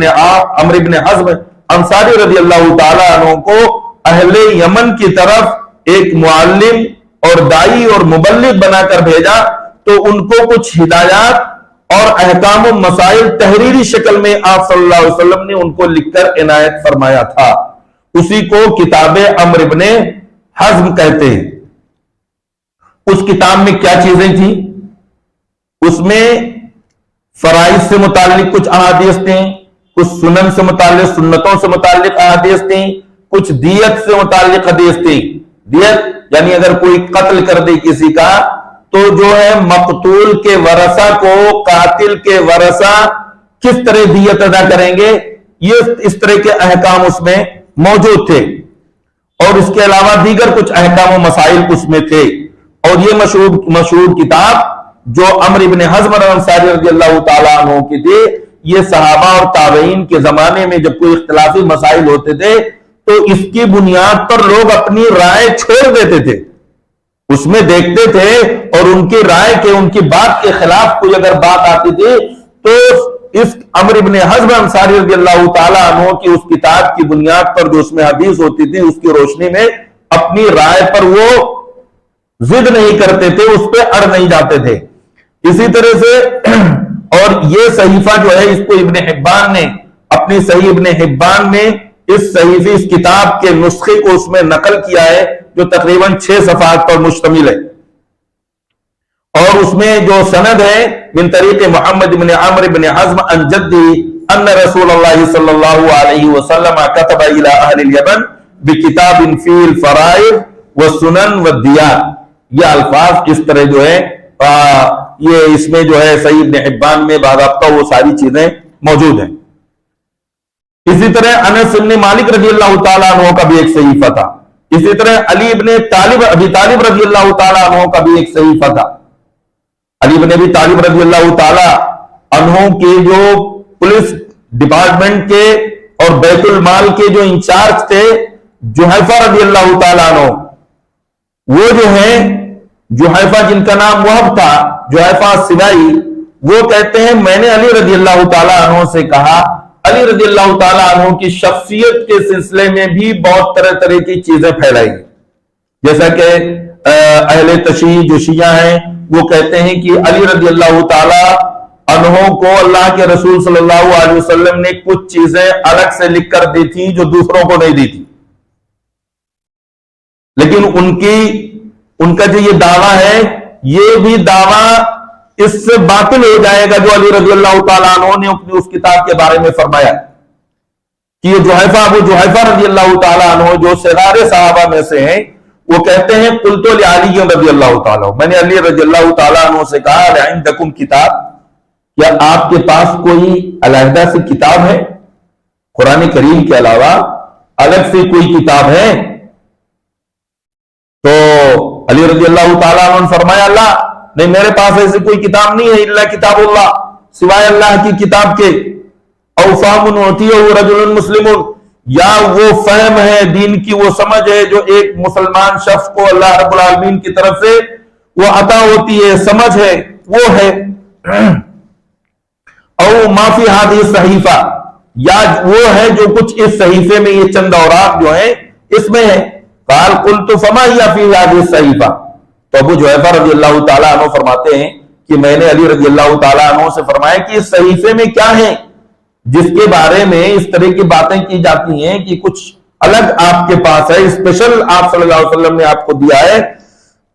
S2: ابن حزم انصاری رضی اللہ تعالی عنہ کو اہل یمن کی طرف ایک معلم اور دائی اور مبلغ بنا کر بھیجا، تو ان کو کچھ ہدایات اور احکام و مسائل تحریری شکل میں آپ صلی اللہ علیہ وسلم نے ان کو لکھ کر عنایت فرمایا تھا، اسی کو کتاب عمرو ابن حزم کہتے ہیں۔ اس کتاب میں کیا چیزیں تھیں؟ اس میں فرائض سے متعلق کچھ احادیث تھیں، کچھ سنن سے متعلق سنتوں سے متعلق احادیث تھیں، کچھ دیت سے متعلق حدیث تھی۔ دیت یعنی اگر کوئی قتل کر دے کسی کا تو جو ہے مقتول کے ورثہ کو قاتل کے ورثہ کس طرح دیت ادا کریں گے، یہ اس طرح کے احکام اس میں موجود تھے، اور اس کے علاوہ دیگر کچھ احکام و مسائل اس میں تھے۔ اور یہ مشہور کتاب جو عمرو ابن حزم انصاری رضی اللہ تعالیٰ عنہ کی تھی، یہ صحابہ اور تابعین کے زمانے میں جب کوئی اختلافی مسائل ہوتے تھے تو اس کی بنیاد پر لوگ اپنی رائے چھوڑ دیتے تھے، اس میں دیکھتے تھے اور ان کی رائے کے ان کی بات کے خلاف کوئی اگر بات آتی تھی تو اس عمرو ابن حزم انصاری رضی اللہ تعالیٰ عنہ کی اس کتاب کی بنیاد پر جو اس میں حدیث ہوتی تھی اس کی روشنی میں اپنی رائے پر وہ ضد نہیں کرتے تھے، اس پہ اڑ نہیں جاتے تھے۔ اسی طرح سے اور یہ صحیفہ جو ہے اس کو ابن حبان نے اپنی صحیح ابن حبان میں اس صحیفے اس کتاب کے نسخے کو اس میں نقل کیا ہے جو تقریباً 6 صفحات پر مشتمل ہے، اور اس میں جو سند ہے من طریق محمد بن عمرو بن حزم عن جدی ان رسول اللہ صلی اللہ علیہ وسلم كتب الى اہل الیمن بکتاب فی الفرائض والسنن والدیات. یہ الفاظ اس طرح جو ہے یہ اس میں جو ہے صحیح ابن حبان میں باضابطہ وہ ساری چیزیں موجود ہیں. اسی طرح انس بن مالک رضی اللہ تعالیٰ عنہ کا بھی ایک صحیفہ تھا. اسی طرح علی ابن ابی طالب رضی اللہ تعالیٰ عنہ کا بھی ایک صحیفہ تھا. علی ابن ابی طالب رضی اللہ تعالیٰ عنہ کے جو پولیس ڈپارٹمنٹ کے اور بیت المال کے جو انچارج تھے جحیفہ رضی اللہ تعالیٰ عنہ، وہ جو ہیں جحیفہ جن کا نام وہب تھا، جحیفہ سوائی، وہ کہتے ہیں میں نے علی رضی اللہ تعالیٰ عنہ سے کہا علی رضی اللہ تعالیٰ عنہ کی شخصیت کے سلسلے میں بھی بہت طرح طرح کی چیزیں پھیلائی، جیسا کہ اہل تشیع جو شیعہ ہیں وہ کہتے ہیں کہ علی رضی اللہ تعالیٰ عنہ کو اللہ کے رسول صلی اللہ علیہ وسلم نے کچھ چیزیں الگ سے لکھ کر دی تھی جو دوسروں کو نہیں دی تھی، لیکن ان کا جو یہ دعویٰ ہے یہ بھی دعویٰ اس سے باطل ہو جائے گا جو علی رضی اللہ تعالیٰ عنہ نے اپنی اس کتاب کے بارے میں فرمایا کہ یہ جحیفہ ابو جحیفہ رضی اللہ تعالیٰ عنہ جو صغار صحابہ میں سے ہیں، وہ کہتے ہیں قلت لعلی رضی اللہ تعالیٰ، میں نے علی رضی اللہ تعالیٰ عنہ سے کہا لعندکم کتاب، کیا آپ کے پاس کوئی علیحدہ سے کتاب ہے، قرآن کریم کے علاوہ الگ سے کوئی کتاب ہے؟ تو علی رضی اللہ تعالیٰ عنہ نے فرمایا اللہ نہیں، میرے پاس ایسی کوئی کتاب نہیں ہے الا کتاب اللہ، سوائے اللہ کی کتاب کے. او فہم اعطیہ رجل مسلم، یا وہ فہم ہے دین کی وہ سمجھ ہے جو ایک مسلمان شخص کو اللہ رب العالمین کی طرف سے وہ عطا ہوتی ہے، سمجھ ہے وہ ہے. او ما فی ہذہ الصحیفہ، یا وہ ہے جو کچھ اس صحیفے میں یہ چند اوراق جو ہیں اس میں ہے. قال قلت فما ہی فی هذه الصحیفہ، تو ابو جحیفہ رضی اللہ تعالیٰ عنہ فرماتے ہیں کہ میں نے علی رضی اللہ تعالیٰ عنہ سے فرمایا کہ اس صحیفے میں کیا ہے جس کے بارے میں اس طرح کی باتیں کی جاتی ہیں کہ کچھ الگ آپ کے پاس ہے، اسپیشل آپ صلی اللہ علیہ وسلم نے آپ کو دیا ہے،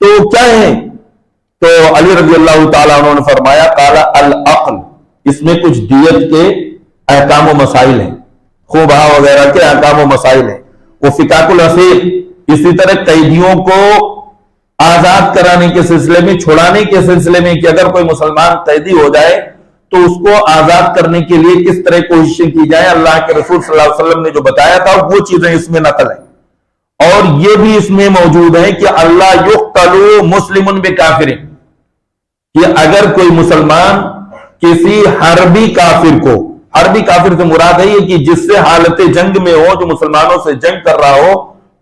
S2: تو کیا ہے؟ تو علی رضی اللہ تعالیٰ عنہ نے فرمایا قال العقل، اس میں کچھ دیت کے احکام و مسائل ہیں، خوبہ وغیرہ کے احکام و مسائل ہیں. وہ فکاک الاسیر، اسی طرح قیدیوں کو آزاد کرانے کے سلسلے میں، چھڑانے کے سلسلے میں کہ اگر کوئی مسلمان قیدی ہو جائے تو اس کو آزاد کرنے کے لیے کس طرح کوششیں کی جائیں، اللہ کے رسول صلی اللہ علیہ وسلم نے جو بتایا تھا وہ چیزیں اس میں نقل ہیں. اور یہ بھی اس میں موجود ہے کہ اللہ یقتل مسلم بکافر، کہ اگر کوئی مسلمان کسی حربی کافر کو، حربی کافر سے مراد ہے یہ کہ جس سے حالت جنگ میں ہو، جو مسلمانوں سے جنگ کر رہا ہو،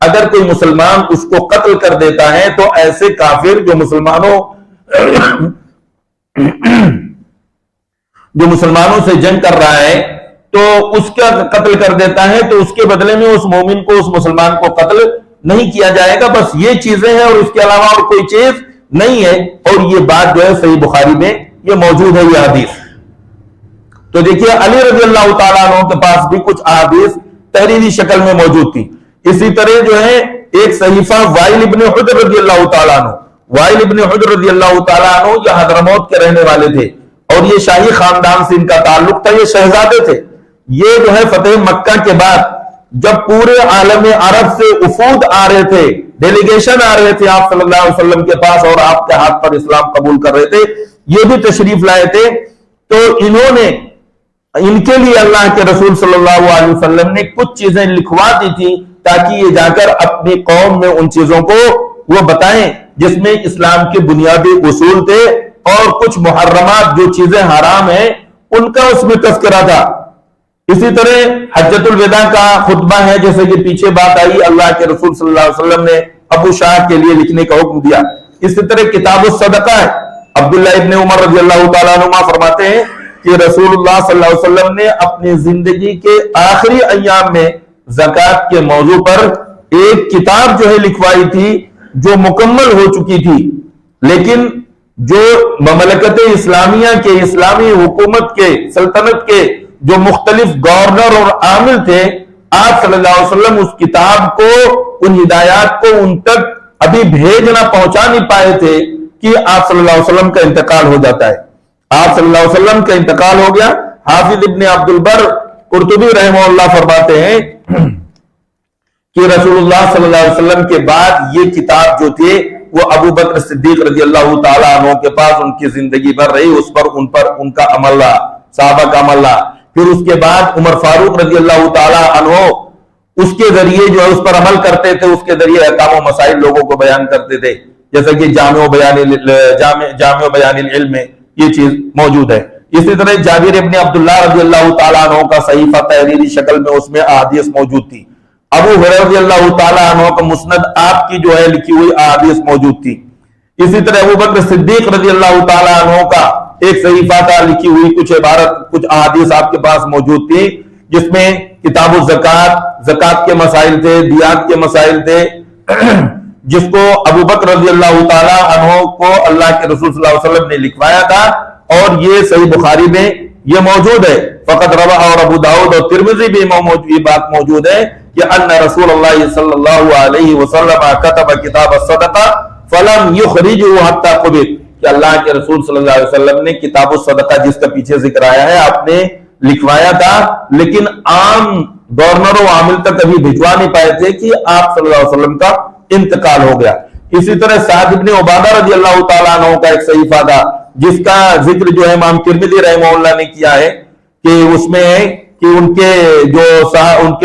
S2: اگر کوئی مسلمان اس کو قتل کر دیتا ہے تو ایسے کافر جو مسلمانوں سے جنگ کر رہا ہے تو اس کا قتل کر دیتا ہے، تو اس کے بدلے میں اس مومن کو، اس مسلمان کو قتل نہیں کیا جائے گا. بس یہ چیزیں ہیں اور اس کے علاوہ اور کوئی چیز نہیں ہے. اور یہ بات جو ہے صحیح بخاری میں یہ موجود ہے یہ حدیث. تو دیکھیے علی رضی اللہ تعالیٰ عنہ کے پاس بھی کچھ احادیث تحریری شکل میں موجود تھی. اسی طرح جو ہے ایک صحیفہ وائل ابن حجر رضی اللہ تعالیٰ عنہ، وائل ابن حجر رضی اللہ تعالیٰ عنہ یہ حضرموت کے رہنے والے تھے اور یہ شاہی خاندان سے ان کا تعلق تھا، یہ شہزادے تھے. یہ جو ہے فتح مکہ کے بعد جب پورے عالم عرب سے وفود آ رہے تھے، ڈیلیگیشن آ رہے تھے آپ صلی اللہ علیہ وسلم کے پاس اور آپ کے ہاتھ پر اسلام قبول کر رہے تھے، یہ بھی تشریف لائے تھے. تو انہوں نے ان کے لیے اللہ کے رسول صلی اللہ علیہ وسلم نے کچھ چیزیں لکھوا دی تھی تاکہ یہ جا کر اپنی قوم میں ان چیزوں کو وہ بتائیں جس میں اسلام کے بنیادی اصول تھے اور کچھ محرمات جو چیزیں حرام ہیں ان کا اس میں تذکرہ تھا. اسی طرح حجۃ الوداع کا خطبہ ہے، جیسے کہ پیچھے بات آئی، اللہ کے رسول صلی اللہ علیہ وسلم نے ابو شاہ کے لیے لکھنے کا حکم دیا. اسی طرح کتاب الصدقہ ہے. عبداللہ ابن عمر رضی اللہ تعالیٰ عنہ فرماتے ہیں کہ رسول اللہ صلی اللہ علیہ وسلم نے اپنی زندگی کے آخری ایام میں زکوٰۃ کے موضوع پر ایک کتاب جو ہے لکھوائی تھی جو مکمل ہو چکی تھی، لیکن جو مملکت اسلامیہ کے، اسلامی حکومت کے، سلطنت کے جو مختلف گورنر اور عامل تھے، آپ صلی اللہ علیہ وسلم اس کتاب کو، ان ہدایات کو ان تک ابھی بھیجنا، پہنچا نہیں پائے تھے کہ آپ صلی اللہ علیہ وسلم کا انتقال ہو جاتا ہے۔ آپ صلی اللہ علیہ وسلم کا انتقال ہو گیا۔ حافظ ابن عبد البر قرطبی رحمہ اللہ فرماتے ہیں کہ رسول اللہ صلی اللہ علیہ وسلم کے بعد یہ کتاب جو تھی وہ ابو بکر صدیق رضی اللہ تعالیٰ عنہ کے پاس ان کی زندگی بھر رہی، اس پر ان کا عمل رہا، صحابہ کا عمل رہا۔ پھر اس کے بعد عمر فاروق رضی اللہ تعالیٰ عنہ اس کے ذریعے جو ہے اس پر عمل کرتے تھے، اس کے ذریعے احکام و مسائل لوگوں کو بیان کرتے تھے، جیسا کہ جامع بیان العلم میں یہ چیز موجود ہے۔ اسی طرح جابر ابن عبداللہ رضی اللہ تعالیٰ عنہ کا صحیفہ تحریری شکل میں، اس میں احادیث موجود تھی۔ ابو ہریرہ رضی اللہ تعالیٰ عنہ کا مسند آپ کی جو ہے لکھی ہوئی احادیث موجود تھی۔ اسی طرح ابو بکر صدیق رضی اللہ تعالیٰ عنہ کا ایک صحیفہ تھا، لکھی ہوئی کچھ عبارت، کچھ احادیث آپ کے پاس موجود تھی، جس میں کتاب الزکات، زکات کے مسائل تھے، دیات کے مسائل تھے، جس کو ابو بکر رضی اللہ تعالیٰ عنہ کو اللہ کے رسول صلی اللہ علیہ وسلم نے لکھوایا تھا، اور یہ صحیح بخاری میں یہ موجود ہے۔ فقط روا اور ابو داؤد اور ترمذی بھی یہ بات موجود ہے کہ ان رسول اللہ صلی اللہ علیہ وسلم کتب کتاب الصدقہ فلم یخرجہ حتی قبض، کہ اللہ کے رسول صلی اللہ علیہ وسلم نے کتاب الصدقہ، جس کا پیچھے ذکر آیا ہے، آپ نے لکھوایا تھا، لیکن عام گورنر و عامل تک ابھی بھجوا نہیں پائے تھے کہ آپ صلی اللہ علیہ وسلم کا انتقال ہو گیا۔ اسی طرح سعد ابن عبادہ رضی اللہ تعالیٰ عنہ کا ایک صحیفہ تھا، جس کا ذکر جو ہے امام ترمذی رحمہ اللہ نے کیا ہے، کہ اس میں ہے کہ ان کے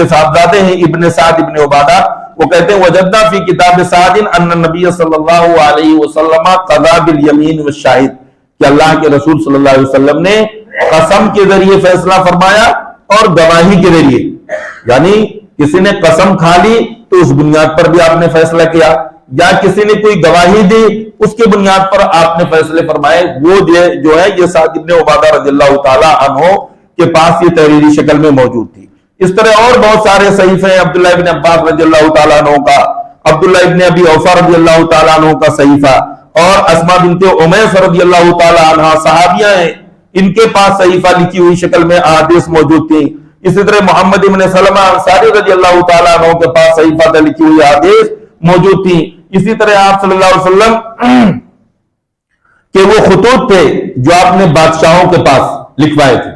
S2: صاحبزادے ہیں ابن سعد ابن عبادہ، وہ کہتے ہیں وجدنا فی کتاب سعد ان النبی صلی اللہ علیہ وسلم قضا بالیمین والشاہد، کہ اللہ کے رسول صلی اللہ علیہ وسلم نے قسم کے ذریعے فیصلہ فرمایا اور گواہی کے ذریعے، یعنی کسی نے قسم کھا لی تو اس بنیاد پر بھی آپ نے فیصلہ کیا، یا کسی نے کوئی گواہی دی اس کے بنیاد پر آپ نے فیصلے فرمائے، وہ جو ہے یہ سعد ابن عبادہ رضی اللہ تعالی عنہ کے پاس یہ تحریری شکل میں موجود تھی۔ اس طرح اور بہت سارے صحیفے ہیں، عبداللہ ابن عباس رضی اللہ تعالیٰ عنہ کا، عبداللہ ابن ابی اوفا رضی اللہ تعالیٰ عنہ کا صحیفہ، اور اسماء بنت امیس رضی اللہ تعالیٰ عنہ صحابیہ ہیں، ان کے پاس صحیفہ لکھی ہوئی شکل میں احادیث موجود تھی۔ اسی طرح محمد ابن سلمہ انصاری رضی اللہ تعالیٰ عنہ کے پاس صحیفہ تھا، لکھی ہوئی احادیث موجود تھی۔ اسی طرح آپ صلی اللہ علیہ وسلم کہ وہ خطوط تھے جو آپ نے بادشاہوں کے پاس لکھوائے تھے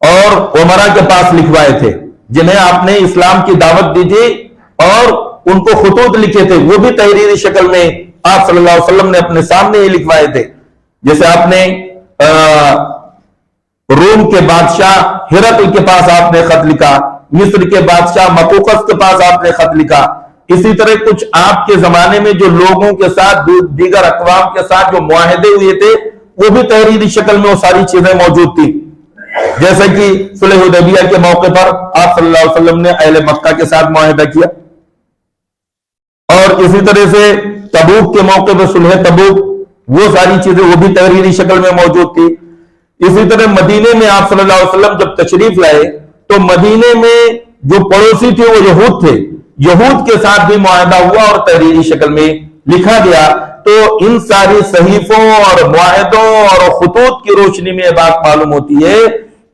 S2: اور عمرا کے پاس لکھوائے تھے، جنہیں آپ نے اسلام کی دعوت دی تھی اور ان کو خطوط لکھے تھے، وہ بھی تحریری شکل میں آپ صلی اللہ علیہ وسلم نے اپنے سامنے ہی لکھوائے تھے۔ جیسے آپ نے روم کے بادشاہ ہرقل کے پاس آپ نے خط لکھا، مصر کے بادشاہ مقوقس کے پاس آپ نے خط لکھا۔ اسی طرح کچھ آپ کے زمانے میں جو لوگوں کے ساتھ، دیگر اقوام کے ساتھ جو معاہدے ہوئے تھے، وہ بھی تحریری شکل میں وہ ساری چیزیں موجود تھی، جیسے کہ صلح حدیبیہ کے موقع پر آپ صلی اللہ علیہ وسلم نے اہل مکہ کے ساتھ معاہدہ کیا، اور اسی طرح سے تبوک کے موقع پر صلح تبوک، وہ ساری چیزیں وہ بھی تحریری شکل میں موجود تھی۔ اسی طرح مدینے میں آپ صلی اللہ علیہ وسلم جب تشریف لائے تو مدینے میں جو پڑوسی تھے وہ یہود تھے، یہود کے ساتھ بھی معاہدہ ہوا اور تحریری شکل میں لکھا گیا۔ تو ان ساری صحیفوں اور معاہدوں اور خطوط کی روشنی میں یہ بات معلوم ہوتی ہے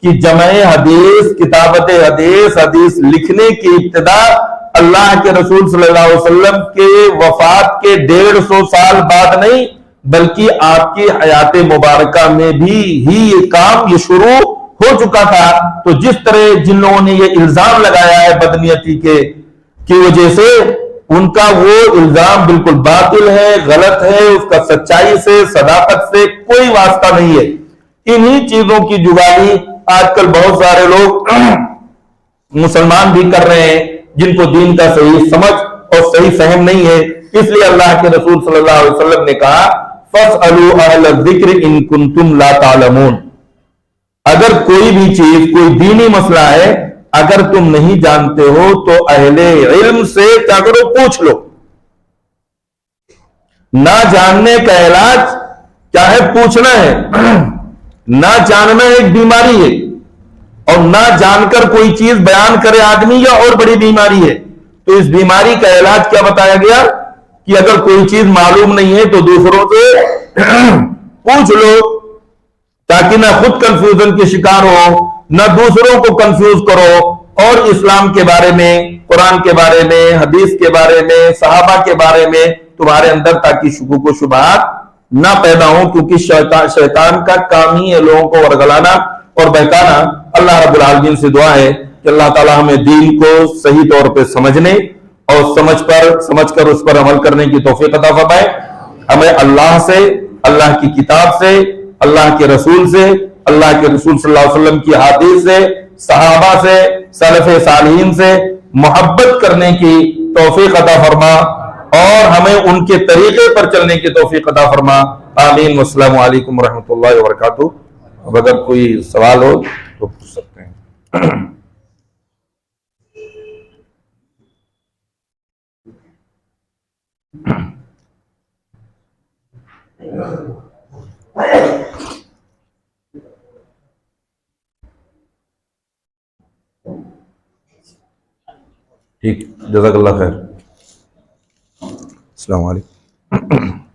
S2: کہ جمع حدیث، کتابت حدیث، حدیث لکھنے کی ابتدا اللہ کے رسول صلی اللہ علیہ وسلم کے وفات کے 150 سال بعد نہیں، بلکہ آپ کی حیات مبارکہ میں بھی ہی یہ کام یہ شروع ہو چکا تھا۔ تو جس طرح جن لوگوں نے یہ الزام لگایا ہے بدنیتی کی وجہ سے، ان کا وہ الزام بالکل باطل ہے، غلط ہے، اس کا سچائی سے، صداقت سے کوئی واسطہ نہیں ہے۔ انہی چیزوں کی جگالی آج کل بہت سارے لوگ مسلمان بھی کر رہے ہیں، جن کو دین کا صحیح سمجھ اور صحیح فہم نہیں ہے۔ اس لیے اللہ کے رسول صلی اللہ علیہ وسلم نے کہا فَاسْأَلُوا أَهْلَ الذِّكْرِ إِن كُنتُمْ لَا تَعْلَمُونَ، اگر کوئی بھی چیز، کوئی دینی مسئلہ ہے، اگر تم نہیں جانتے ہو تو اہل علم سے کیا کرو، پوچھ لو۔ نہ جاننے کا علاج کیا ہے، پوچھنا ہے۔ نہ جاننا ایک بیماری ہے، اور نہ جان کر کوئی چیز بیان کرے آدمی یا اور بڑی بیماری ہے۔ تو اس بیماری کا علاج کیا بتایا گیا کہ اگر کوئی چیز معلوم نہیں ہے تو دوسروں سے پوچھ لو، تاکہ نہ خود کنفیوژن کے شکار ہو، نہ دوسروں کو کنفیوز کرو، اور اسلام کے بارے میں، قرآن کے بارے میں، حدیث کے بارے میں، صحابہ کے بارے میں تمہارے اندر تاکہ شکوک و شبہات نہ پیدا ہوں، کیونکہ شیطان کا کام ہی ہے لوگوں کو ورگلانا اور بہکانا۔ اللہ رب العالمین سے دعا ہے کہ اللہ تعالی ہمیں دین کو صحیح طور پہ سمجھنے اور سمجھ کر اس پر عمل کرنے کی توفیق عطا فرمائے۔ ہمیں اللہ سے، اللہ کی کتاب سے، اللہ کے رسول سے، اللہ کے رسول صلی اللہ علیہ وسلم کی حدیث سے، صحابہ سے، سلف صالحین سے محبت کرنے کی توفیق عطا فرما، اور ہمیں ان کے طریقے پر چلنے کی توفیق عطا فرما۔ آمین۔ والسلام علیکم ورحمۃ اللہ وبرکاتہ۔ اب اگر کوئی سوال ہو تو پوچھ سکتے ہیں۔ ٹھیک، جزاک اللہ خیر۔ السلام علیکم۔